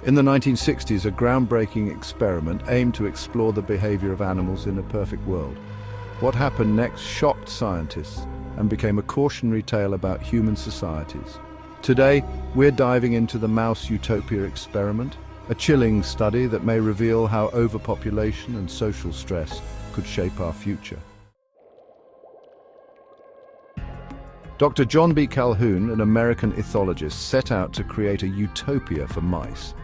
In the 1960s, a groundbreaking experiment aimed to explore the behavior of animals in a perfect world. What happened next shocked scientists and became a cautionary tale about human societies. Today, we're diving into the Mouse Utopia Experiment, a chilling study that may reveal how overpopulation and social stress could shape our future. Dr. John B. Calhoun, an American ethologist, set out to create a utopia for mice.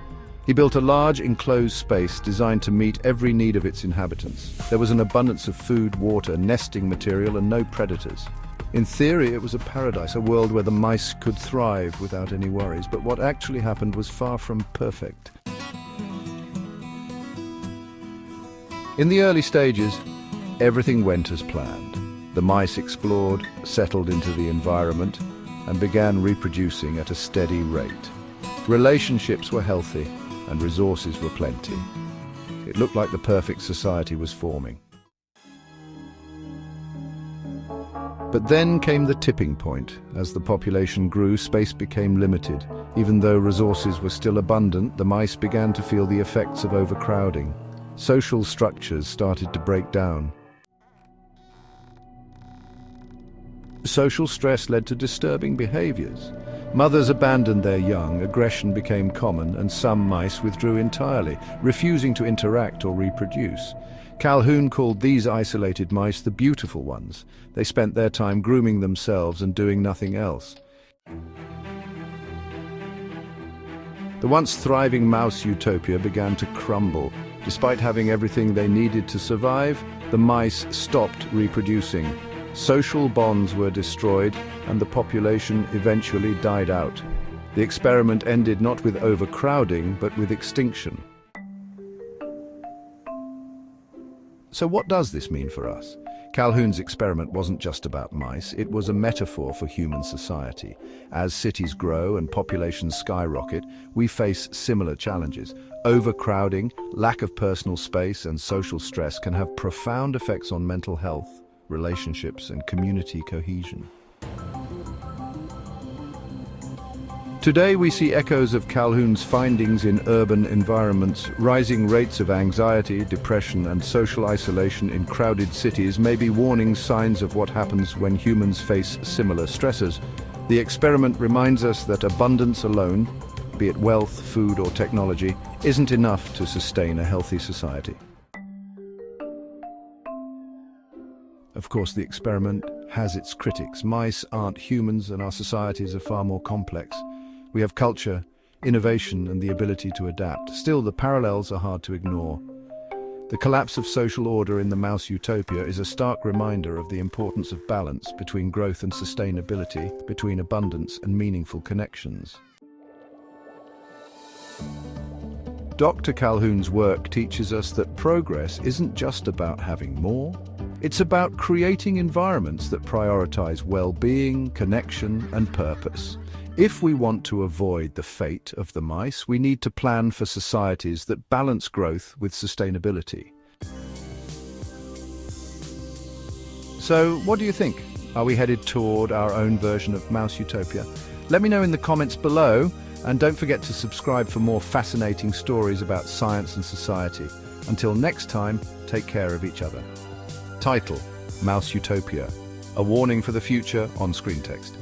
He built a large enclosed space designed to meet every need of its inhabitants. There was an abundance of food, water, nesting material, and no predators. In theory, it was a paradise, a world where the mice could thrive without any worries, but what actually happened was far from perfect. In the early stages, everything went as planned. The mice explored, settled into the environment, and began reproducing at a steady rate. Relationships were healthy, and resources were plenty. It looked like the perfect society was forming. But then came the tipping point. As the population grew, space became limited. Even though resources were still abundant, the mice began to feel the effects of overcrowding. Social structures started to break down. Social stress led to disturbing behaviors. Mothers abandoned their young, aggression became common, and some mice withdrew entirely, refusing to interact or reproduce. Calhoun called these isolated mice the beautiful ones. They spent their time grooming themselves and doing nothing else. The once thriving mouse utopia began to crumble. Despite having everything they needed to survive, the mice stopped reproducing. Social bonds were destroyed, and the population eventually died out. The experiment ended not with overcrowding, but with extinction. So what does this mean for us? Calhoun's experiment wasn't just about mice, it was a metaphor for human society. As cities grow and populations skyrocket, we face similar challenges. Overcrowding, lack of personal space, and social stress can have profound effects on mental health, relationships, and community cohesion. Today we see echoes of Calhoun's findings in urban environments. Rising rates of anxiety, depression, and social isolation in crowded cities may be warning signs of what happens when humans face similar stressors. The experiment reminds us that abundance alone, be it wealth, food, or technology, isn't enough to sustain a healthy society. Of course, the experiment has its critics. Mice aren't humans, and our societies are far more complex. We have culture, innovation, and the ability to adapt. Still, the parallels are hard to ignore. The collapse of social order in the mouse utopia is a stark reminder of the importance of balance between growth and sustainability, between abundance and meaningful connections. Dr. Calhoun's work teaches us that progress isn't just about having more. It's about creating environments that prioritize well-being, connection, and purpose. If we want to avoid the fate of the mice, we need to plan for societies that balance growth with sustainability. So, what do you think? Are we headed toward our own version of Mouse Utopia? Let me know in the comments below, and don't forget to subscribe for more fascinating stories about science and society. Until next time, take care of each other. Title: Mouse Utopia. A warning for the future on screen text.